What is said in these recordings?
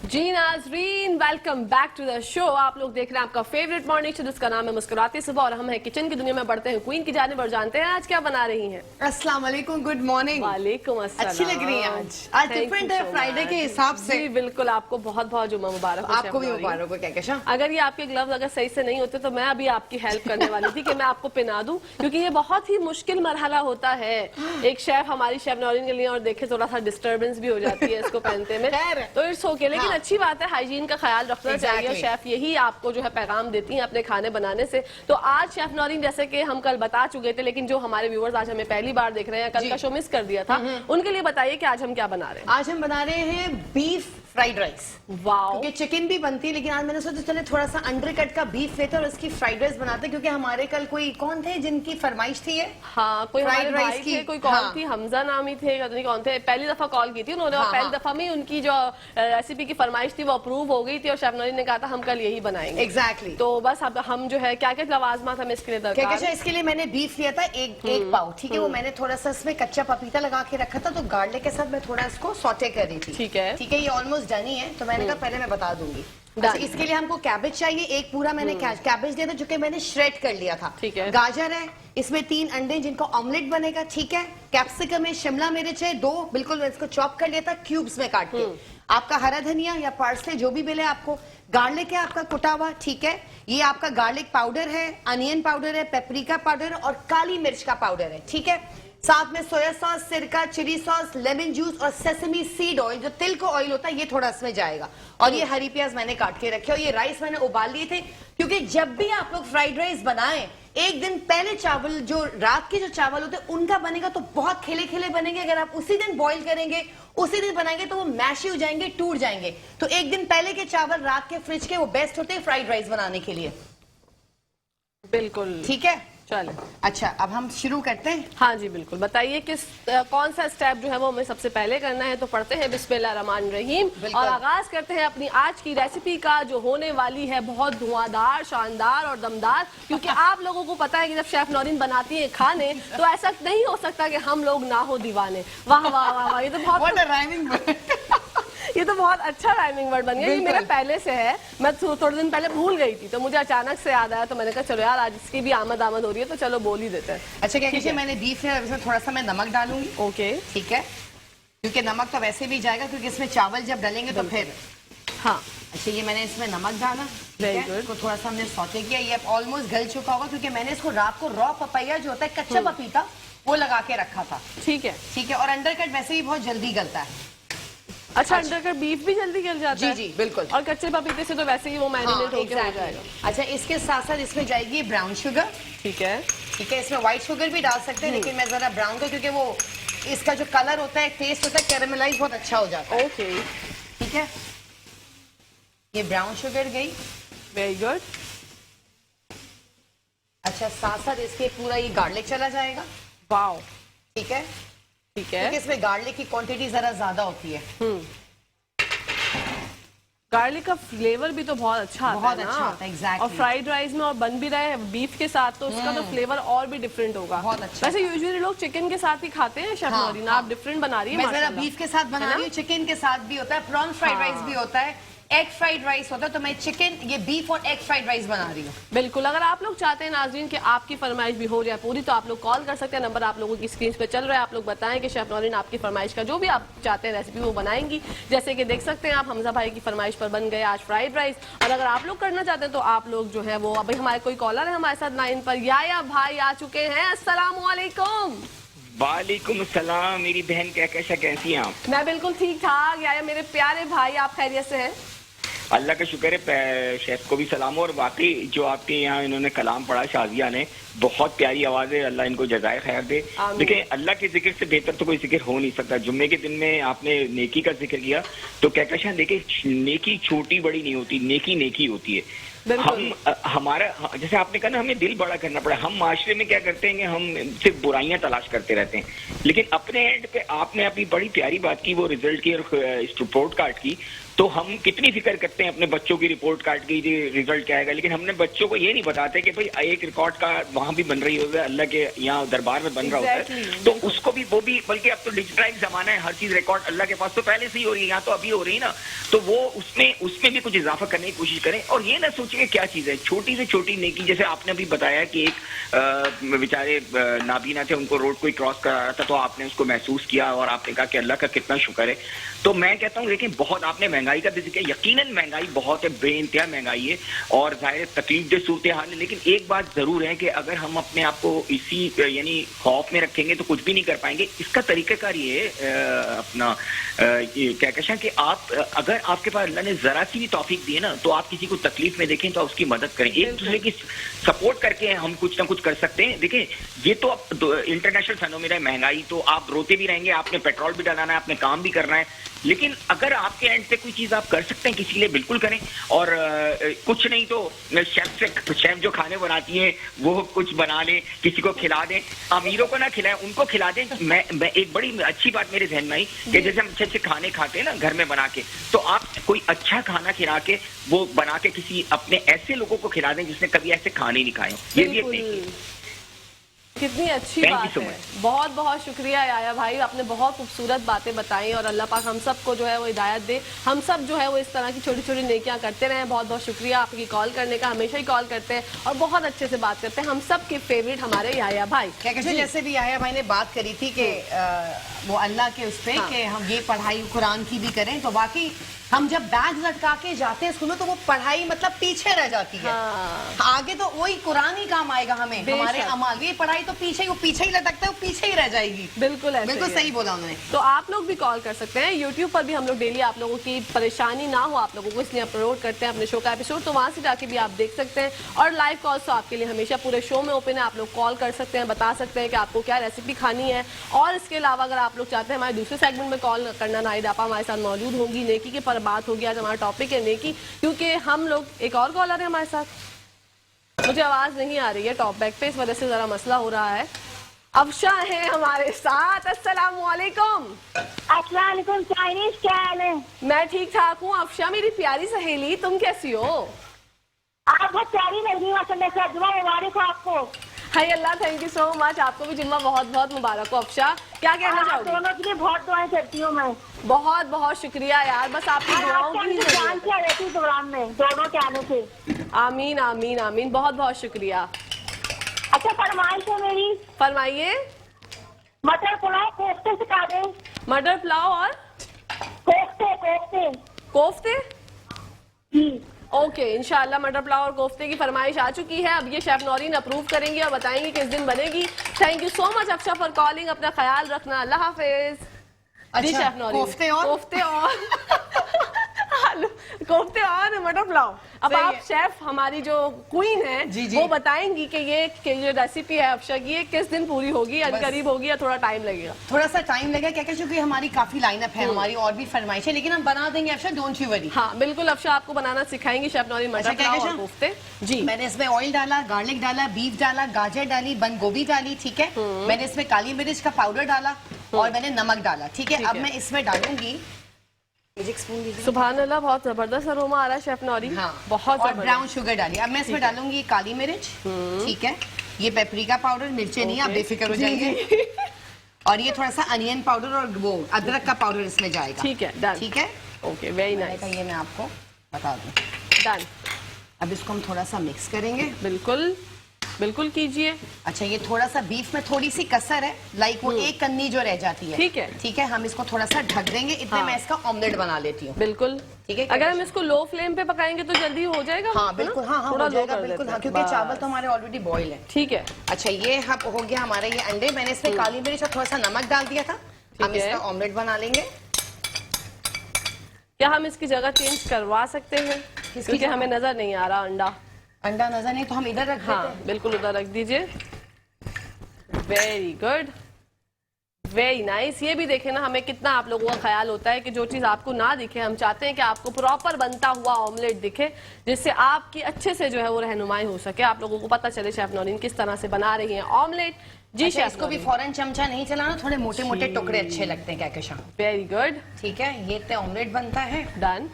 जी नाज़रीन, welcome back to the show. आप लोग देख रहे हैं आपका फेवरेट मॉर्निंग शो जिसका नाम है मुस्कुराती सुबह, और हम हैं किचन की दुनिया में बढ़ते हैं क्वीन की जानिब और जानते हैं आज क्या बना रही हैं। अस्सलाम वालेकुम, गुड मॉर्निंग। वालेकुम अस्सलाम। अच्छी लग रही है आज डिफरेंट है फ्राइडे के हिसाब से। जी बिल्कुल, आपको बहुत बहुत जुम्मा मुबारक। आपको भी मुबारक हो। क्या अगर ये आपके ग्लव्स अगर सही से नहीं होते तो मैं अभी आपकी हेल्प करने वाली थी कि मैं आपको पहना दूं, क्योंकि ये बहुत ही मुश्किल मरहला होता है एक शेफ हमारी शेफ नौरीन के लिए, और देखे थोड़ा सा डिस्टर्बेंस भी हो जाती है इसको पहनते में, तो इट्स ओके। लेकिन अच्छी बात है, हाइजीन का ख्याल रखना चाहिए। शेफ यही आपको जो है पैगाम देती हैं अपने खाने बनाने से। तो आज शेफ नौरीन, जैसे कि हम कल बता चुके थे, लेकिन जो हमारे व्यूअर्स आज हमें पहली बार देख रहे हैं, कल का शो मिस कर दिया था, उनके लिए बताइए कि आज हम क्या बना रहे हैं। आज हम बना रहे हैं बीफ फ्राइड राइस। वाओ, क्योंकि चिकन भी बनती है, लेकिन आज मैंने सोचा चले थोड़ा सा अंडरकट का बीफ लेते और उसकी फ्राइड राइस बनाते, क्योंकि हमारे कल कोई कौन थे जिनकी फरमाइश थी ये? हाँ, कोई हमारे भाई थे, कोई कौन थी, हमजा नामी थे, नहीं कौन थे, पहली दफा कॉल की थी उन्होंने, और पहली दफा में उनकी जो रेसिपी की फरमाइश थी वो अप्रूव हो गई थी, और शेफ नौरीन ने कहा था हम कल यही बनाएंगे। एग्जैक्टली। तो बस अब हम जो है क्या क्या लवाजमात हमें इसके लिए दरकार है। इसके लिए मैंने बीफ लिया था एक पाव, ठीक है। वो मैंने थोड़ा सा इसमें कच्चा पपीता लगा के रखा था, तो गार्लिक के साथ मैं थोड़ा इसको सॉटे कर रही थी। ठीक है, ये ऑलमोस्ट डन ही है, तो मैंने कहा पहले मैं बता दूंगी। अच्छा, इसके लिए हमको कैबेज चाहिए, एक पूरा मैंने कैबेज दिया था जो कि मैंने श्रेड कर लिया था। ठीक है। गाजर है, इसमें 3 अंडे जिनको ऑमलेट बनेगा, ठीक है। कैप्सिकम है, शिमला मिर्च है 2, बिल्कुल इसको चॉप कर लिया था क्यूब्स में काट के। आपका हरा धनिया या पार्सले जो भी मिले आपको। गार्लिक है आपका कुटा हुआ, ठीक है। ये आपका गार्लिक पाउडर है, अनियन पाउडर है, पेपरिका पाउडर है, और काली मिर्च का पाउडर है, ठीक है। साथ में सोया सॉस, सिरका, चिली सॉस, लेमन जूस और सेसमी सीड ऑयल, जो तिल को ऑयल होता है, ये थोड़ा इसमें जाएगा। और ये हरी प्याज मैंने काट के रखे, और ये राइस मैंने उबाल लिए थे, क्योंकि जब भी आप लोग फ्राइड राइस बनाएं, एक दिन पहले चावल, जो रात के जो चावल होते हैं उनका बनेगा तो बहुत खिले खिले बनेंगे। अगर आप उसी दिन बॉईल करेंगे, उसी दिन बनाएंगे, तो वो मैशी हो जाएंगे, टूट जाएंगे। तो एक दिन पहले के चावल रात के फ्रिज के वो बेस्ट होते हैं फ्राइड राइस बनाने के लिए। बिल्कुल ठीक है, चले। अच्छा, अब हम शुरू करते हैं। हाँ जी बिल्कुल, बताइए किस कौन सा स्टेप जो है वो हमें सबसे पहले करना है। तो पढ़ते हैं बिस्मिल्लाहिर्रहमानिर्रहीम और आगाज करते हैं अपनी आज की रेसिपी का, जो होने वाली है बहुत धुआंधार, शानदार और दमदार। क्योंकि आप लोगों को पता है कि जब शेफ नौरीन बनाती है खाने, तो ऐसा नहीं हो सकता कि हम लोग ना हो दीवाने। वाह वाह वाह वाह, ये तो ये तो बहुत अच्छा राइमिंग वर्ड बन गया। ये मेरा पहले से है, मैं थोड़े दिन पहले भूल गई थी, तो मुझे अचानक से याद आया, तो मैंने कहा चलो यार आज इसकी भी आमद हो रही है, तो चलो बोल ही देते हैं। अच्छा, क्या कीजिए, मैंने बीफ है, इसमें थोड़ा सा मैं नमक डालूंगी। ओके, ठीक है, क्योंकि नमक तो वैसे भी जाएगा, क्योंकि इसमें चावल जब डालेंगे तो फिर। हाँ, अच्छा, ये मैंने इसमें नमक डाला, इसको थोड़ा सा हमने सौते किया। ये ऑलमोस्ट गल चुका होगा, क्योंकि मैंने इसको रात को रॉ पपैया जो होता है, कच्चा पपीता, वो लगा के रखा था। ठीक है, ठीक है। और अंडरकट वैसे ही बहुत जल्दी गलता है। अच्छा, अंडरकट बीफ भी जल्दी गल जाता है? जी बिल्कुल। और कच्चे पपीते से तो वैसे ही वो मैरिनेट होकर हो जाएगा। अच्छा, इसके साथ साथ इसमें जाएगी ब्राउन शुगर। ठीक है, ठीक है। इसमें व्हाइट शुगर भी डाल सकते हैं, लेकिन मैं जरा ब्राउन का, क्योंकि वो इसका जो कलर होता है, टेस्ट होता है, कैरेमलाइज बहुत अच्छा हो जाता है। ओके, ठीक है, ये ब्राउन शुगर गई। Very good. अच्छा, साथ साथ इसके पूरा ये गार्लिक चला जाएगा। वाओ, ठीक है, ठीक है। क्योंकि इसमें गार्लिक की क्वांटिटी जरा ज्यादा होती है। गार्लिक का फ्लेवर भी तो बहुत अच्छा आता है ना? होता है, एग्जैक्टली। और फ्राइड राइस में और बन भी रहा है बीफ के साथ, तो उसका तो फ्लेवर और भी डिफरेंट होगा। बहुत अच्छा। वैसे यूजुअली लोग चिकन के साथ ही खाते हैं शेफ नौरीन, आप डिफरेंट बना रही है। मैं जरा बीफ के साथ बना रही हूँ, चिकन के साथ भी होता है, प्रॉन फ्राइड राइस भी होता है, एग फ्राइड राइस होता है, तो मैं चिकन, ये बीफ और एग फ्राइड राइस बना रही हूँ। बिल्कुल, अगर आप लोग चाहते हैं नाज़रीन कि आपकी फरमाइश भी हो जाए पूरी, तो आप लोग कॉल कर सकते हैं। नंबर आप लोगों की स्क्रीन पे चल रहा है। आप लोग बताएं कि शेफ नौरीन आपकी फरमाइश का जो भी आप चाहते हैं रेसिपी वो बनाएंगी। जैसे कि देख सकते हैं आप, हमजा भाई की फरमाइश पर बन गए आज फ्राइड राइस। और अगर आप लोग करना चाहते हैं तो आप लोग जो है वो, अभी हमारे कोई कॉलर है हमारे साथ लाइन पर, या भाई आ चुके हैं। अस्सलाम वालेकुम। वालेकुम सलाम, मेरी बहन कैसी हैं आप? मैं बिल्कुल ठीक ठाक। या मेरे प्यारे भाई, आप खैरियत से हैं? अल्लाह का शुक्र है। शेफ को भी सलाम। और वाकई जो आपके यहाँ इन्होंने कलाम पढ़ा शाजिया ने, बहुत प्यारी आवाज है, अल्लाह इनको जज़ाए खैर दे। देखिए, अल्लाह के जिक्र से बेहतर तो कोई जिक्र हो नहीं सकता। जुम्मे के दिन में आपने नेकी का जिक्र किया, तो कहकशां देखिए, नेकी छोटी बड़ी नहीं होती, नेकी नेकी होती है। हमारा, जैसे आपने कहा ना, हमें दिल बड़ा करना पड़ा। हम माशरे में क्या करते हैं कि हम सिर्फ बुराइयां तलाश करते रहते हैं, लेकिन अपने एंड पे आपने अपनी बड़ी प्यारी बात की, वो रिजल्ट की और रिपोर्ट कार्ड की, तो हम कितनी फिक्र करते हैं अपने बच्चों की रिपोर्ट कार्ड की रिजल्ट क्या आएगा, लेकिन हमने बच्चों को ये नहीं बताते कि भाई एक रिकॉर्ड का वहां भी बन रही होता है, अल्लाह के यहाँ दरबार में बन रहा होता है, तो उसको भी वो भी, बल्कि अब तो डिजिटलाइज जमाना है, हर चीज रिकॉर्ड अल्लाह के पास तो पहले से ही हो रही है, यहाँ तो अभी हो रही है ना, तो वो उसमें भी कुछ इजाफा करने की कोशिश करें। और ये ना सोचें क्या चीज है, छोटी से छोटी नेकी, जैसे आपने अभी बताया कि एक बेचारे नाबीना थे, उनको रोड कोई क्रॉस करा रहा था, तो आपने उसको महसूस किया और आपने कहा कि अल्लाह का कितना शुक्र है। तो मैं कहता हूँ देखिए, बहुत आपने महंगाई का भी जिक्र, यकीनन महंगाई बहुत है, बेइंतहा महंगाई है और जाहिर तकलीफ दे सूरत हाल है, लेकिन एक बात जरूर है कि अगर हम अपने आप को इसी यानी खौफ में रखेंगे तो कुछ भी नहीं कर पाएंगे। इसका तरीकाकार ये है अपना क्या कहते कि आप अगर आपके पास अल्लाह ने जरा सी भी तौफीक दी है ना, तो आप किसी को तकलीफ में देखें तो आप उसकी मदद करें, एक दूसरे की सपोर्ट करके हम कुछ ना कुछ कर सकते हैं। देखिए ये तो अब इंटरनेशनल फेनोमेना है, महंगाई, तो आप रोते भी रहेंगे, आपने पेट्रोल भी डलाना है, आपने काम भी करना है, लेकिन अगर आपके एंड से कोई चीज आप कर सकते हैं किसी के लिए, बिल्कुल करें। और कुछ नहीं तो शेफ जो खाने बनाती है वो कुछ बना लें, किसी को खिला दें, अमीरों को ना खिलाएं, उनको खिला दें। मैं एक बड़ी अच्छी बात मेरे जहन में आई कि जैसे हम अच्छे अच्छे खाने खाते हैं ना घर में बना के, तो आप कोई अच्छा खाना खिला के वो बना के किसी अपने ऐसे लोगों को खिला दें जिसने कभी ऐसे खाने नहीं खाए, ये भी एक कितनी अच्छी बात है। बहुत बहुत शुक्रिया याया भाई, आपने बहुत खूबसूरत बातें बताई और अल्लाह पाक हम सबको जो है वो हिदायत दे, हम सब जो है वो इस तरह की छोटी छोटी नेकियां करते रहें। बहुत बहुत शुक्रिया आपकी कॉल करने का, हमेशा ही कॉल करते हैं और बहुत अच्छे से बात करते हैं। हम सब के फेवरेट हमारे याया भाई, जैसे भी याया भाई ने बात करी थी कि वो अल्लाह के उस पे कि हम ये पढ़ाई कुरान की भी करें, तो बाकी हम जब बैग लटका के जाते हैं स्कूल में तो वो पढ़ाई मतलब पीछे रह जाती है। आगे तो वही कुरान ही काम आएगा हमें, हमारे अमाल। ये पढ़ाई तो पीछे ही लटकता है, वो पीछे ही रह जाएगी। बिल्कुल बिल्कुल सही बोला उन्होंने। तो आप लोग भी कॉल कर सकते हैं, यूट्यूब पर भी हम लोग डेली आप लोगों की परेशानी ना हो आप लोगों को, इसलिए अपलोड करते हैं अपने शो का एपिसोड, तो वहां से जाके भी आप देख सकते हैं। और लाइव कॉल तो आपके लिए हमेशा पूरे शो में ओपन है, आप लोग कॉल कर सकते हैं, बता सकते हैं कि आपको क्या रेसिपी खानी है। और इसके अलावा अगर आप लोग चाहते हैं हमारे दूसरे सेगमेंट में कॉल करना, नाहिद आपा हमारे साथ मौजूद होंगी, नेकी के पर बात होगी। आज हमारा टॉपिक है नेकी, क्योंकि हम लोग, एक और कॉलर है हमारे साथ, मुझे आवाज नहीं आ रही है टॉप बैक पे, इस वजह से जरा मसला हो रहा है। अफशा है हमारे साथ। अस्सलाम वालेकुम। अस्सलाम वालेकुम चाइनीज, क्या हाल है? मैं ठीक ठाक हूँ अफशा, मेरी प्यारी सहेली, तुम कैसी हो? आप बहुत प्यारी लग रही हो, जुम्मा मुबारक हो आपको। हाय अल्लाह, थैंक यू सो मच, आपको भी जुम्मा बहुत बहुत मुबारक हो। अफशा क्या कहना चाहोगी? दोनों के लिए बहुत दुआएं करती हूँ मैं। बहुत बहुत शुक्रिया यार, बस आपकी दुआओं की ही जरूरत है। रहती दौरान में दोनों के आने से। आमीन आमीन आमीन, बहुत बहुत शुक्रिया। अच्छा फरमाइश है मेरी, फरमाइए। मटर पुलाव कोफ्ते सिखा दे। मटर पुलाव और कोफ्ते कोफ्ते कोफ्ते जी। ओके, इंशाल्लाह मटर पुलाव और कोफ्ते की फरमाइश आ चुकी है। अब ये शेफ नौरीन अप्रूव करेंगे और बताएंगे किस दिन बनेगी। Thank you so much Afsha for calling, अपना ख्याल रखना, अल्लाह हाफिज। अच्छा, शेफ नौरीन, कोफ्ते और कोफ्ते और मटर पुलाव। अब आप शेफ हमारी जो क्वीन है जी जी। वो बताएंगी कि ये जो रेसिपी है अफशा की, ये किस दिन पूरी होगी, अनकरीब होगी या थोड़ा टाइम लगेगा? थोड़ा सा टाइम लगेगा क्या, क्योंकि हमारी काफी लाइनअप है, हमारी और भी फरमाइश है, लेकिन हम बना देंगे अफशा, डोंट यू वरी। हाँ बिल्कुल, अफशा आपको बनाना सिखाएंगी शेफ नौरीन मटर पुलाव और कोफ्ते। जी, मैंने इसमें ऑयल डाला, गार्लिक डाला, बीफ डाला, गाजर डाली, बंद गोभी डाली, ठीक है। मैंने इसमें काली मिर्च का पाउडर डाला और मैंने नमक डाला, ठीक है। अब मैं इसमें डालूंगी सुभान अल्लाह, बहुत जबरदस्त अरोमा आ रहा है शेफ नौरी। हाँ, बहुत और ब्राउन शुगर डाली। अब मैं इसमें डालूंगी काली मिर्च, ठीक है। ये पेपरिका पाउडर, मिर्चे नहीं, आप बेफिक्र हो जाएंगे। और ये थोड़ा सा अनियन पाउडर और वो अदरक का पाउडर इसमें जाएगा, ठीक है, डन। ठीक है, ओके, वेरी नाइस। ये मैं आपको बता दूं, डन। अब इसको हम थोड़ा सा मिक्स करेंगे। बिल्कुल बिल्कुल कीजिए। अच्छा, ये थोड़ा सा बीफ में थोड़ी सी कसर है, लाइक वो एक कन्नी जो रह जाती है, ठीक है, ठीक है। हम इसको थोड़ा सा ढक देंगे, इतने मैं इसका ऑमलेट बना लेती हूँ। बिल्कुल, ठीक है। अगर हम इसको लो फ्लेम पे पकाएंगे तो जल्दी हो जाएगा। हाँ बिल्कुल, हाँ थोड़ा हो जाएगा बिल्कुल, हाँ, क्योंकि चावल तो हमारे ऑलरेडी बॉईल है। ठीक है। अच्छा, ये हो गया हमारे ये अंडे, मैंने इसमें काली मिर्च और थोड़ा सा नमक डाल दिया था। हम इसका ऑमलेट बना लेंगे। क्या हम इसकी जगह चेंज करवा सकते हैं, क्योंकि हमें नजर नहीं आ रहा अंडा नजर नहीं तो हम इधर रख देते हैं। हाँ बिल्कुल, उधर रख दीजिए। Very good, very nice. ये भी देखें ना, हमें कितना आप लोगों का ख्याल होता है कि जो चीज आपको ना दिखे, हम चाहते हैं कि आपको प्रॉपर बनता हुआ ऑमलेट दिखे, जिससे आपकी अच्छे से जो है वो रहनुमाई हो सके, आप लोगों को पता चले शेफ नौरीन किस तरह से बना रही है ऑमलेट। जी अच्छा, शेफ, इसको भी फौरन चमचा नहीं चलाना, थोड़े मोटे मोटे टुकड़े अच्छे लगते हैं क्या? वेरी गुड, ठीक है। ये तो ऑमलेट बनता है, डन।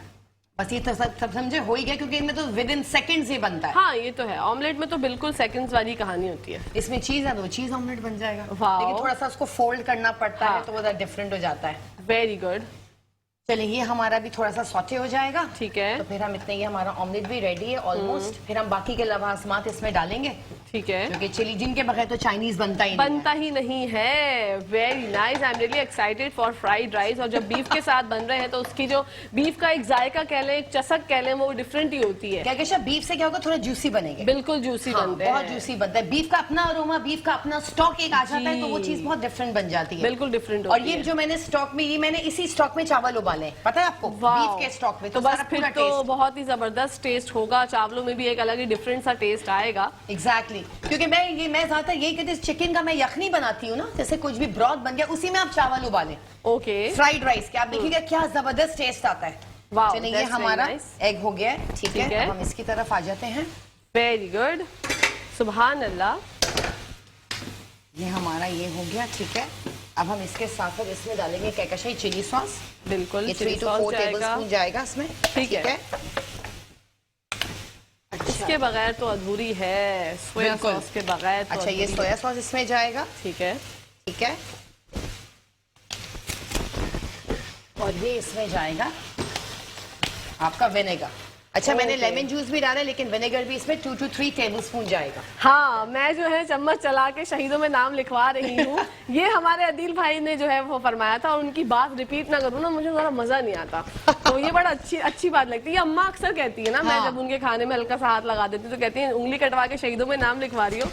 बस ये तो सब समझे हो ही गया, क्योंकि इनमें तो विद इन सेकेंड्स ये बनता है। हाँ ये तो है, ऑमलेट में तो बिल्कुल सेकंड्स वाली कहानी होती है। इसमें चीज है तो चीज ऑमलेट बन जाएगा, वाओ। लेकिन थोड़ा सा उसको फोल्ड करना पड़ता हाँ। है तो वो डिफरेंट हो जाता है। Very good. चलिए ये हमारा भी थोड़ा सा सौटे हो जाएगा, ठीक है। तो फिर हम इतने ही हमारा ऑमलेट भी रेडी है ऑलमोस्ट। फिर हम बाकी के लवाजमात इसमें डालेंगे, ठीक है। क्योंकि चिली जिनके बगैर तो चाइनीज बनता ही नहीं है। बनता ही नहीं है। Very nice, I am really excited for fried rice. और जब बीफ के साथ बन रहे हैं तो उसकी जो बीफ का एक जायका कह लें, एक चसक कह लें, वो डिफरेंट ही होती है। क्या कहते हैं, बीफ से क्या होगा, थोड़ा जूसी बनेंगे। बिल्कुल जूसी हाँ, बनते हैं, बहुत जूसी बनता है। बीफ का अपना अरोमा, बीफ का अपना स्टॉक एक आ जाता है, तो वो जी। चीज बहुत डिफरेंट बन जाती है। बिल्कुल डिफरेंट और होती ये है। जो मैंने स्टॉक में, ये मैंने इसी स्टॉक में चावल उबाले हैं, पता है आपको, वाओ। बीफ के स्टॉक में। तो बस सारा फिर पूरा तो taste। बहुत ही जबरदस्त टेस्ट होगा, चावलों में भी एक अलग ही डिफरेंट सा टेस्ट आएगा। एग्जैक्टली क्योंकि मैं ज्यादातर यही कहती हूँ, चिकन का मैं यखनी बनाती हूँ ना, जैसे कुछ भी ब्रॉथ बन गया उसी में आप चावल उबालें ओके। फ्राइड राइस के, आप देखिएगा क्या जबरदस्त टेस्ट आता है। वाओ, चलिए ये that's very हमारा nice। एग हो गया है, ठीक है। अब हम इसकी तरफ आ जाते हैं। वेरी गुड, सुभान अल्लाह। ये हमारा ये हो गया, ठीक है। अब हम इसके साथ साथ इसमें डालेंगे कहकशाही चिली सॉस। बिल्कुल ये 3 to 4 जाएगा। टेबलस्पून जाएगा इसमें, ठीक है। इसके बगैर तो अधूरी है, सोया बिल्कुल। सॉस के बगैर तो अच्छा ये अधूरी सोया है। सॉस इसमें जाएगा, ठीक है। ठीक है। और ये इसमें जाएगा आपका विनेगर। अच्छा मैंने Okay। लेमन जूस भी डाला है, लेकिन विनेगर भी इसमें 2 to 3 टेबलस्पून जाएगा। हाँ, मैं जो है चम्मच चला के शहीदों में नाम लिखवा रही हूँ। ये हमारे अदील भाई ने जो है वो फरमाया था, और उनकी बात रिपीट ना करूँ ना मुझे जरा मजा नहीं आता। तो ये बड़ा अच्छी बात लगती है। ये अम्मा अक्सर कहती है ना, मैं हाँ। जब उनके खाने में हल्का सा हाथ लगा देती हूँ तो कहती है उंगली कटवा के शहीदों में नाम लिखवा रही हो।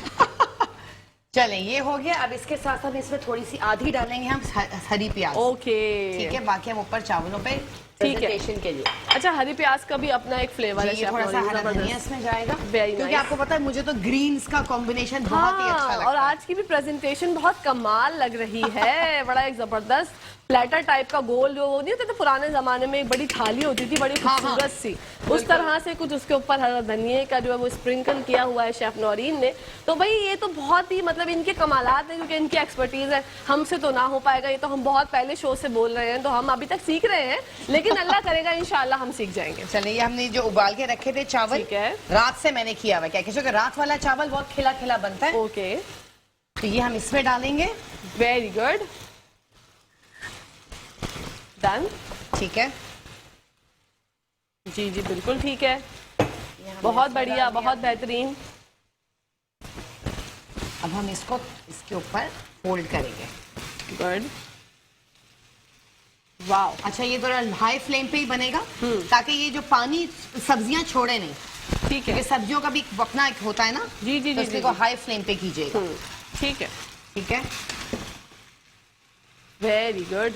चलें ये हो गया। अब इसके साथ साथ इसमें थोड़ी सी आधी डालेंगे हम हरी प्याज, ओके ठीक है। बाकी हम ऊपर चावलों पे ठीक है। प्रेजेंटेशन के लिए अच्छा, हरी प्याज का भी अपना एक फ्लेवर है। ये थोड़ा सा हरा धनिया इसमें जाएगा, Very क्योंकि nice। आपको पता है मुझे तो ग्रीन्स का कॉम्बिनेशन बहुत ही अच्छा लगता और है। आज की भी प्रेजेंटेशन बहुत कमाल लग रही है। बड़ा एक जबरदस्त प्लेटर टाइप का गोल, जो वो नहीं होता था पुराने जमाने में, एक बड़ी थाली होती थी बड़ी हाँ, खूबसूरत सी, उस तरह से कुछ उसके ऊपर हरा धनिये का जो है वो स्प्रिंकल किया हुआ है शेफ नौरीन ने। तो भाई ये तो बहुत ही मतलब इनके कमालात हैं, क्योंकि इनकी एक्सपर्टीज है, हमसे तो ना हो पाएगा। ये तो हम बहुत पहले शो से बोल रहे हैं, तो हम अभी तक सीख रहे हैं, लेकिन अल्लाह करेगा इंशाल्लाह हम सीख जाएंगे। चलिए ये हमने जो उबाल के रखे थे चावल, ठीक है। रात से मैंने किया हुआ है, क्या क्योंकि रात वाला चावल बहुत खिला खिला बनता है। ओके, तो ये हम इसमें डालेंगे, वेरी गुड, डन। ठीक है। जी जी बिल्कुल ठीक है, ये हमने बहुत इसमें बढ़िया, डाल दिया। बहुत बेहतरीन। अब हम इसको इसके ऊपर फोल्ड करेंगे। Good, wow. अच्छा ये थोड़ा हाई फ्लेम पे ही बनेगा, ताकि ये जो पानी सब्जियां छोड़े नहीं, ठीक है, क्योंकि सब्जियों का भी अपना एक होता है ना। जी जी तो जी इसको जी। हाई फ्लेम पे कीजिएगा, ठीक है, ठीक है। वेरी गुड,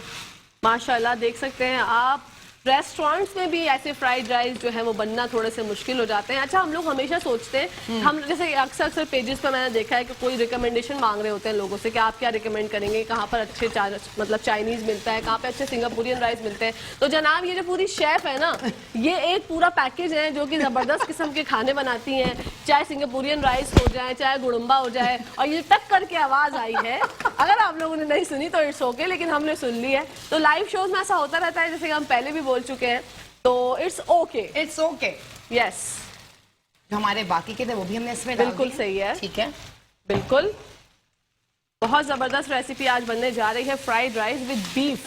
माशाल्लाह। देख सकते हैं आप, रेस्टोरेंट्स में भी ऐसे फ्राइड राइस जो है वो बनना थोड़े से मुश्किल हो जाते हैं। अच्छा, हम लोग हमेशा सोचते हैं, हम जैसे अक्सर पेजेस पे मैंने देखा है कि कोई रिकमेंडेशन मांग रहे होते हैं लोगों से कि आप क्या रिकमेंड करेंगे, कहाँ पर अच्छे मतलब चाइनीज मिलता है, कहाँ पे अच्छे सिंगापुरियन राइस मिलते हैं। तो जनाब ये जो पूरी शेफ है ना, ये एक पूरा पैकेज है जो कि जबरदस्त किस्म के खाने बनाती हैं, चाहे सिंगापुरियन राइस हो जाए, चाहे गुड़म्बा हो जाए। और ये टक करके आवाज आई है, अगर आप लोगों ने नहीं सुनी तो इट्स ओके, लेकिन हमने सुन ली है। तो लाइव शोज में ऐसा होता रहता है, जैसे कि हम पहले भी बोल चुके हैं, तो it's okay, it's okay. Yes, जो हमारे बाकी के थे वो भी हमने इसमें डाल बिल्कुल दिए। सही है, ठीक है। बिल्कुल। बहुत जबरदस्त रेसिपी आज बनने जा रही है, फ्राइड राइस विद बीफ।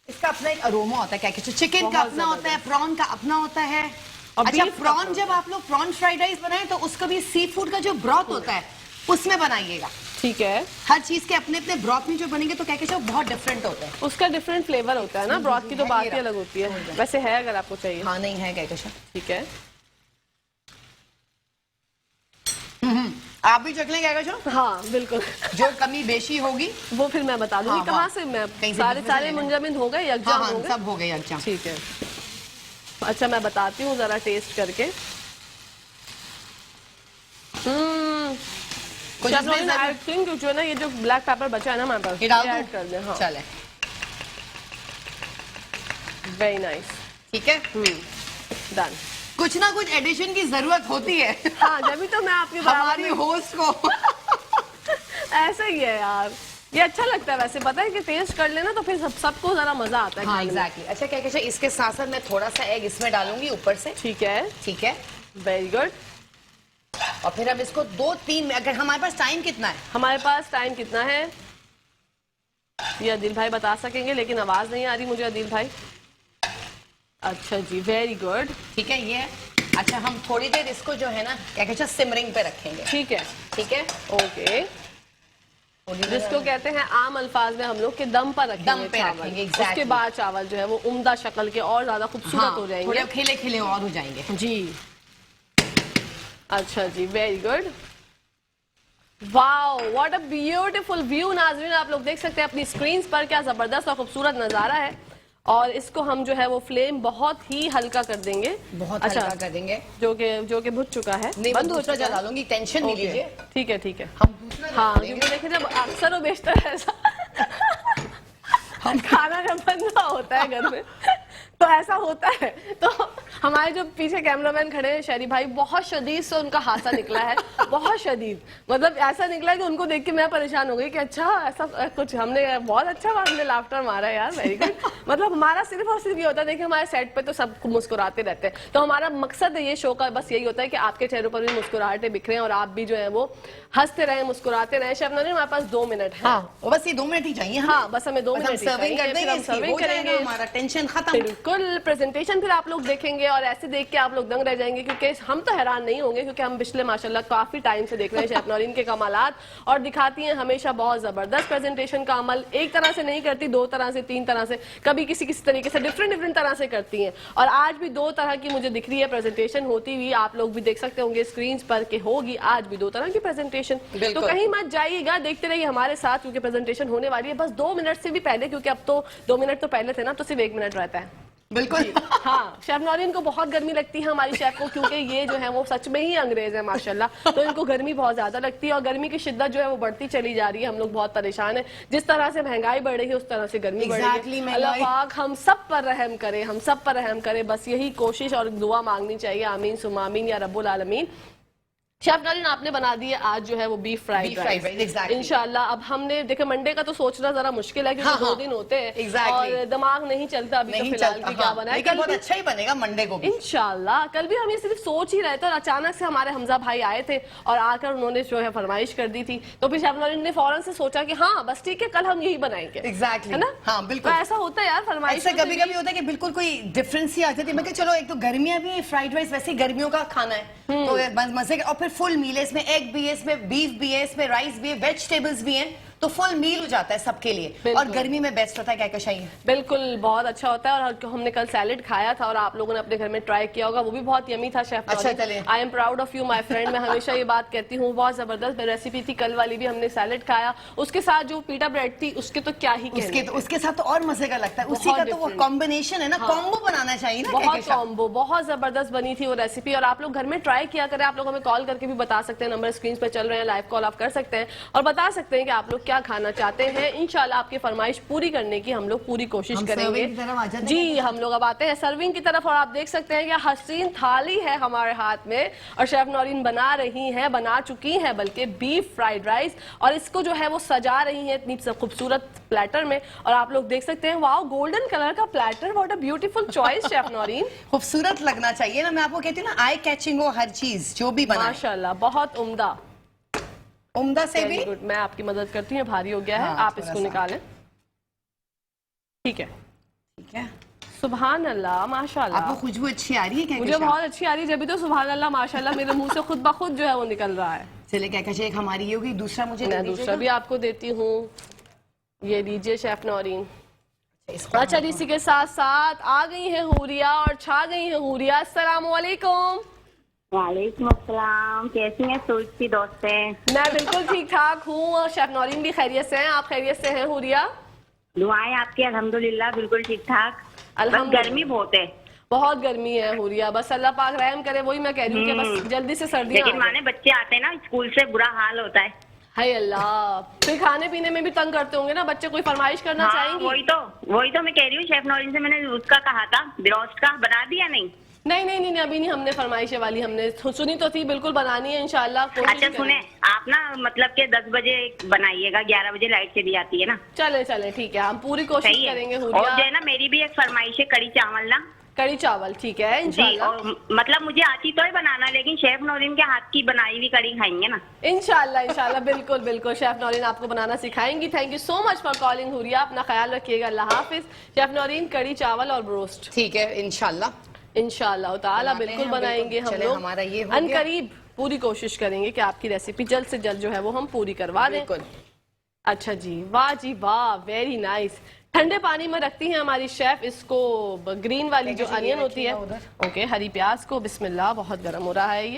इसका अपना एक अरोमा होता है, क्या कहते हैं, चिकन का बहुत अपना होता है, प्रॉन का अपना होता है। और अच्छा beef का प्रॉन, अपना जब आप लोग प्रॉन फ्राइड राइस बनाएं तो उसका भी सी फूड का जो ब्रॉथ होता है उसमें बनाइएगा। ठीक है, हर चीज के अपने अपने ब्रॉथ में जो बनेंगे तो क्या कहते हैं बहुत डिफरेंट होता है। उसका डिफरेंट फ्लेवर होता है ना, ब्रॉथ की तो है, बात ये ही रहा। अलग होती है। वैसे है अगर आपको चाहिए, हाँ नहीं है क्या कहते ठीक है। हैं, आप भी चख लें क्या कहते हैं? हाँ बिल्कुल, जो कमी बेशी होगी वो फिर मैं बता दूंगी हाँ, कहाँ हाँ। से मैं कहीं से सारे दूसरे से सारे लेना। मुंजमिद हो गए, यकजा हाँ हो हाँ गए। सब हो गए अच्छा। ठीक है, अच्छा मैं बताती हूँ जरा टेस्ट करके। कुछ शेफ इसमें नौरीन, जरूर- आई थिंक जो है ना, ये जो ब्लैक पेपर बचा है ना हमारे पास, ये डाल ऐड दूं? कर दें। हाँ, चले वेरी नाइस, ठीक है। डन। कुछ ना कुछ एडिशन की जरूरत होती है हाँ, जब भी तो मैं आपकी बराबर हमारी में- होस्ट को। ऐसा ही है यार, ये अच्छा लगता है वैसे, पता है कि टेस्ट कर लेना तो फिर सबको जरा मजा आता है हाँ खाने में। एग्जैक्टली। अच्छा क्या कहते हैं, इसके साथ साथ मैं थोड़ा सा एग इसमें डालूंगी ऊपर से। ठीक है, ठीक है, वेरी गुड। और फिर अब इसको 2-3 में, अगर हमारे पास टाइम कितना है? हमारे पास टाइम कितना है ये अदिल भाई बता सकेंगे, लेकिन आवाज नहीं आ रही मुझे अदिल भाई। अच्छा जी, वेरी गुड। ठीक है, ये अच्छा हम थोड़ी देर इसको जो है ना क्या कहते हैं सिमरिंग पे रखेंगे। ठीक है, ठीक है, ओके। जिसको कहते हैं आम अल्फाज में हम लोग के दम पर रखेंगे, दम पे चावल। रखेंगे, exactly। उसके बाद चावल जो है वो उम्दा शक्ल के और ज्यादा खूबसूरत हाँ, हो जाएंगे, थोड़े खिले खिले और हो जाएंगे जी। अच्छा जी, very good. Wow, what a beautiful view. नाज़रीन आप लोग देख सकते हैं अपनी स्क्रीन पर क्या जबरदस्त और खूबसूरत नजारा है। और इसको हम जो है वो फ्लेम बहुत ही हल्का कर देंगे, बहुत अच्छा, हल्का कर देंगे। जो कि भुज चुका है, नहीं, बंद हो दूसरा चुका है। डालूंगी, टेंशन नहीं ओके, लीजिए। ठीक है ठीक है। हम दूसरा हाँ, डालेंगे। क्योंकि देखिए जब अक्सर वो बेचता है ऐसा खाना जब बनना होता है घर में तो ऐसा होता है। तो हमारे जो पीछे कैमरामैन खड़े हैं शहरी भाई, बहुत शदीद से उनका हादसा निकला है, बहुत शदीद, मतलब ऐसा निकला कि उनको देख के मैं परेशान हो गई कि अच्छा ऐसा कुछ हमने, बहुत अच्छा हमने लाफ्टर मारा यार, वेरी गुड। मतलब हमारा सिर्फ और सिर्फ ये होता है, देखिए हमारे सेट पे तो सब मुस्कुराते रहते हैं, तो हमारा मकसद ये शो का बस यही होता है कि आपके चेहरों पर भी मुस्कुराहटें बिखरें और आप भी जो है वो हंसते रहे, मुस्कुराते रहे। शेफ नौरीन हमारे पास 2 मिनट है। हाँ, बस ये 2 मिनट ही चाहिए। हाँ, बस हमें 2 मिनट ही सर्विंग कर चाहिए, फिर देंगे, हम सर्विंग करेंगे, हमारा टेंशन खत्म। बिल्कुल। प्रेजेंटेशन फिर आप लोग देखेंगे और ऐसे देख के आप लोग दंग रह जाएंगे, क्योंकि हम तो हैरान नहीं होंगे, क्योंकि हम पिछले माशाल्लाह काफी टाइम से देख रहे हैं शेफ नौरीन के कमालात, और दिखाती हैं हमेशा बहुत जबरदस्त प्रेजेंटेशन का अमल। एक तरह से नहीं करती, 2 तरह से, 3 तरह से, कभी किसी किसी तरीके से डिफरेंट तरह से करती हैं। और आज भी 2 तरह की मुझे दिख रही है प्रेजेंटेशन होती हुई, आप लोग भी देख सकते होंगे स्क्रीन पर कि होगी आज भी 2 तरह की प्रेजेंटेशन। तो कहीं मत जाइएगा, देखते रहिए हमारे साथ, क्योंकि प्रेजेंटेशन होने वाली है बस 2 मिनट से भी पहले, क्योंकि अब तो 2 मिनट तो पहले थे ना, तो सिर्फ 1 मिनट रहता है। बिल्कुल। हाँ, शेफ नौरीन को बहुत गर्मी लगती है हमारी शेफ को, क्योंकि ये जो है वो सच में ही अंग्रेज है माशाल्लाह, तो इनको गर्मी बहुत ज्यादा लगती है और गर्मी की शिद्दत जो है वो बढ़ती चली जा रही है। हम लोग बहुत परेशान हैं, जिस तरह से महंगाई बढ़ रही है उस तरह से गर्मी बढ़ रही है। अल्लाह पाक हम सब पर रहम करे, हम सब पर रहम करे, बस यही कोशिश और दुआ मांगनी चाहिए, आमीन सुम्मा आमीन या रब्बुल आलमीन। शेफ नौरीन आपने बना दी है आज जो है वो बीफ फ्राइड राइस, इंशाल्लाह। अब हमने देखे मंडे का तो सोचना जरा मुश्किल है, क्योंकि 2 दिन होते हैं और दिमाग नहीं चलता अभी, तो फिलहाल भी क्या बना है, कल बहुत अच्छा ही बनेगा मंडे को भी इंशाल्लाह। कल भी हम ये सिर्फ सोच ही रहे थे और अचानक से हमारे हमजा भाई आए थे और आकर उन्होंने जो है फरमाइश कर दी थी, तो फिर शेफ नौरीन ने फौरन से सोचा कि हाँ बस ठीक है, कल हम यही बनाएंगे। एग्जैक्टली, है ना? हाँ बिल्कुल। तो ऐसा होता है यार, फरमाइश कभी कभी होता है कि बिल्कुल कोई डिफरेंस ही आ जाती है। मैं कहा चलो, एक तो गर्मियां भी, फ्राइड राइस वैसे ही गर्मियों का खाना है, तो मजे, और फिर फुल मील है, इसमें एग भी है, इसमें बीफ भी है, इसमें राइस भी है, वेजिटेबल्स भी हैं, तो फुल मील हो जाता है सबके लिए। और गर्मी में बेस्ट होता है क्या चाहिए, बिल्कुल बहुत अच्छा होता है। और हमने कल सैलेड खाया था और आप लोगों ने अपने घर में ट्राई किया होगा, वो भी बहुत यमी था शेफ। अच्छा, चलिए। I am proud of you my friend, मैं हमेशा ये बात कहती हूँ, बहुत जबरदस्त रेसिपी थी कल वाली भी। हमने सैलेड खाया, उसके साथ जो पीटा ब्रेड थी उसके तो क्या ही कहने, उसके साथ तो और मजे का लगता है, उसी का तो वो कॉम्बिनेशन है ना, कॉम्बो बनाना चाहिए ना, बहुत कॉम्बो, बहुत जबरदस्त बनी थी वो रेसिपी। और आप लोग घर में ट्राई किया करें, आप लोग हमें कॉल करके भी बता सकते हैं, नंबर स्क्रीन पर चल रहे हैं, लाइव कॉल आप कर सकते हैं और बता सकते हैं कि आप लोग क्या खाना चाहते हैं। इंशाल्लाह आपकी फरमाइश पूरी करने की हम लोग पूरी कोशिश करेंगे। जी, हम लोग अब आते हैं सर्विंग की तरफ और आप देख सकते हैं कि हसीन थाली है हमारे हाथ में और शेफ नौरीन बना रही हैं, बना चुकी हैं बल्कि बीफ फ्राइड राइस, और इसको जो है वो सजा रही हैं इतनी खूबसूरत प्लेटर में। और आप लोग देख सकते हैं, वाओ गोल्डन कलर का platter, what a beautiful choice chef Naureen. खूबसूरत लगना चाहिए ना, मैं आपको कहती हूँ ना, आई कैचिंग हो हर चीज जो भी बना, माशाल्लाह बहुत उम्दा। उम्दा से भी गुड, मैं आपकी मदद करती हूँ, भारी हो गया है। हाँ, आप इसको निकालें, ठीक है ठीक है। सुभान अल्लाह, माशाल्लाह। आपको खुशबू अच्छी आ रही है क्या? मुझे बहुत अच्छी आ रही है, जब भी तो सुभान अल्लाह माशाल्लाह मेरे मुंह से खुद ब खुद जो है वो निकल रहा है। चलिए क्या कहते हैं, एक हमारी ये होगी, दूसरा मुझे मैं दूसरा भी आपको देती हूँ, ये लीजिए शेफ नौरीन। अच्छा, इसी के साथ साथ आ गई है हुरिया और छा गई है हुरिया। अस्सलाम वालेकुम। वालेकुम अस्सलाम, कैसी हैं सोचती दोस्तें? मैं बिल्कुल ठीक ठाक हूँ और शेफ नौरीन भी खैरियत से हैं। आप खैरियत से हैं हुरिया? दुआएं आपकी, अल्हम्दुलिल्लाह बिल्कुल ठीक ठाक। अल्हम्दुलिल्लाह। गर्मी बहुत है, बहुत गर्मी है हुरिया, बस अल्लाह पाक रहम करे, वही मैं कह रही हूँ कि बस जल्दी से सर्दी। लेकिन माने बच्चे आते हैं ना स्कूल से, बुरा हाल होता है। हाय अल्लाह, फिर खाने पीने में भी तंग करते होंगे ना बच्चे, कोई फरमाइश करना हाँ, चाहेंगी? वही तो मैं कह रही हूँ, शेफ नौरीन से मैंने उसका कहा था, ब्रोस्ट का बना दिया नहीं? नहीं नहीं नहीं नहीं, अभी नहीं, हमने फरमाइशे वाली हमने सुनी तो थी, बिल्कुल बनानी है इंशाल्लाह, कोशिश अच्छा सुने, करेंगे। आप ना मतलब के 10 बजे बनाइएगा, 11 बजे लाइट चली जाती है ना। चले चले ठीक है, हम पूरी कोशिश सही है। करेंगे। और हुरिया जो है ना, मेरी भी एक फरमाइश है, कड़ी चावल ना कड़ी चावल, ठीक है जी। इंशाल्लाह। और मतलब मुझे आती तो है बनाना, लेकिन शेफ नौरीन के हाथ की बनाई हुई कड़ी खाएंगे ना। इंशाल्लाह इंशाल्लाह, बिल्कुल बिल्कुल, शेफ नौरीन आपको बनाना सिखाएंगी। Thank you so much for calling Huriya, अपना ख्याल रखिएगा, अल्लाह हाफिज। शेफ नौरीन कड़ी चावल और ब्रोस्ट ठीक है, इंशाल्लाह इंशाल्लाह ताला बनाते बिल्कुल हैं, बनाएंगे हम चले, लोग। हमारा ये हो अन गया। करीब पूरी कोशिश करेंगे कि आपकी रेसिपी जल्द से जल्द जो है वो हम पूरी करवा दें। बिल्कुल। अच्छा जी, वाह जी वाह, वेरी नाइस। ठंडे पानी में रखती हैं हमारी शेफ इसको, ग्रीन वाली जो अनियन होती है, ओके, हरी प्याज को। बिस्मिल्लाह, बहुत गर्म हो रहा है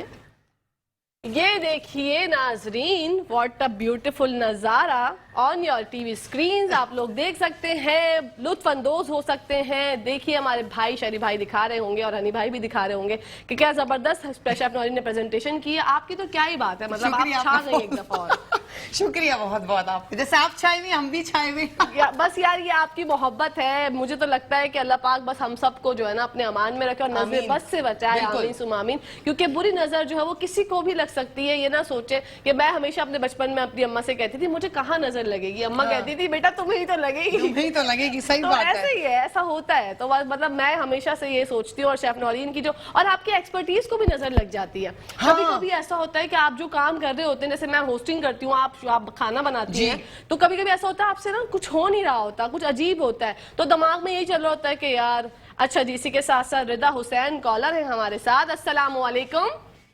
ये देखिए नाजरीन, व्हाट अ ब्यूटीफुल नजारा ऑन योर टीवी स्क्रीन। आप लोग देख सकते हैं, लुत्फ अंदोज हो सकते हैं। देखिए हमारे भाई शरी भाई दिखा रहे होंगे और हनी भाई भी दिखा रहे होंगे कि क्या जबरदस्त शेफ नौरीन ने प्रेजेंटेशन की है। आपकी तो क्या ही बात है, मतलब आप शुक्रिया छा आपका। गई एक दफा और। शुक्रिया बहुत बहुत आपके, जैसे आप छाए हुए हम भी छाए हुए। बस यार ये आपकी मोहब्बत है। मुझे तो लगता है कि अल्लाह पाक बस हम सबको जो है ना अपने अमान में रखे और नजर आमीन। बस से बचाए, बिल्कुल। आमीन सुम आमीन। क्योंकि बुरी नजर जो है वो किसी को भी लग सकती है। ये ना सोचे कि मैं हमेशा अपने बचपन में अपनी अम्मा से कहती थी मुझे कहाँ नजर लगेगी, अम्मा कहती थी बेटा तुम्हें ही तो लगेगी। नहीं तो लगेगी, सही तो बात ऐसे है। ही है, ऐसा होता है। तो मतलब मैं हमेशा से ये सोचती हूँ, और शेफ नौरीन की जो और आपकी एक्सपर्टीज को भी नजर लग जाती है। हाँ। कभी कभी ऐसा होता है कि आप जो काम कर रहे होते हैं, जैसे मैं होस्टिंग करती हूँ, आप खाना बनाती जी। हैं, तो कभी कभी ऐसा होता है आपसे ना कुछ हो नहीं रहा होता, कुछ अजीब होता है, तो दिमाग में यही चल रहा होता है कि यार। अच्छा जी, इसी के साथ साथ रिदा हुसैन कॉलर है हमारे साथ। अस्सलाम वालेकुम।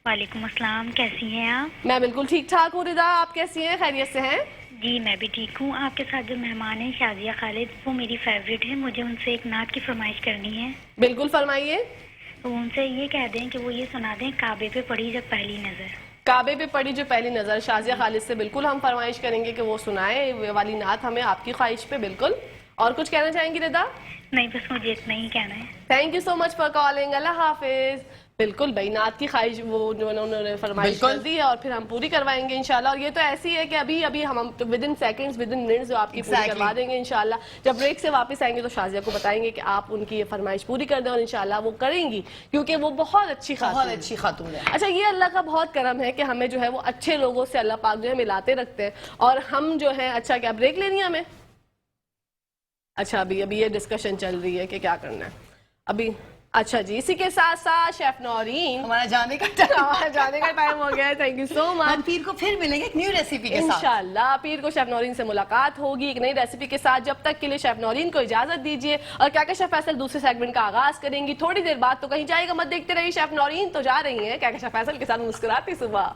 वालेकुम अस्सलाम, कैसी हैं आप? मैं बिल्कुल ठीक ठाक हूँ रिदा, आप कैसी हैं, खैरियत से हैं? जी मैं भी ठीक हूँ। आपके साथ जो मेहमान हैं शाजिया खालिद, वो मेरी फेवरेट है। मुझे उनसे एक नात की फरमाइश करनी है। बिल्कुल फरमाइए। तो उनसे ये कह दें कि वो ये सुना दें, काबे पे पड़ी जब पहली नजर। काबे पे पड़ी जो पहली नजर, शाजिया खालिद से बिल्कुल हम फरमाइश करेंगे कि वो सुनाए ये वाली नात हमें, आपकी ख्वाहिश पे। बिल्कुल। और कुछ कहना चाहेंगी रिदा? नहीं, बस मुझे इतना ही कहना है। Thank you so much for calling, अल्लाह हाफिज। बिल्कुल भाई, नात की ख्वाहिश वो जो उन्होंने फरमाइश कर दी है और फिर हम पूरी करवाएंगे इंशाल्लाह। और ये तो ऐसी है कि अभी अभी हम तो with in seconds, with in minutes जो आपकी पूरी करवा देंगे इंशाल्लाह। जब ब्रेक से वापस आएंगे तो शाजिया को बताएंगे कि आप उनकी ये फरमाइश पूरी कर दें, और इंशाल्लाह वो करेंगी, क्योंकि वो बहुत अच्छी बहुत अच्छी खातून है। अच्छा, ये अल्लाह का बहुत करम है कि हमें जो है वो अच्छे लोगों से अल्लाह पाक जो है मिलाते रखते हैं। और हम जो है, अच्छा क्या ब्रेक लेनी है हमें? अच्छा, अभी ये डिस्कशन चल रही है कि क्या करना है अभी। अच्छा जी, इसी के साथ साथ शेफ नौरीन हमारा जाने का टाइम जाने का टाइम हो गया है। Thank you so much. हम पीर को फिर मिलेंगे एक न्यू रेसिपी के साथ। इंशाल्लाह पीर को शेफ नौरीन से मुलाकात होगी एक नई रेसिपी के साथ। जब तक के लिए शेफ नौरीन को इजाजत दीजिए, और क्या क्या शेफ फैसल दूसरे सेगमेंट का आगाज करेंगी थोड़ी देर बाद। तो कहीं जाएगा मत, देखते रहिए शेफ नौरीन तो जा रही है क्या क्या शेफ फैसल के साथ मुस्कुराती सुबह।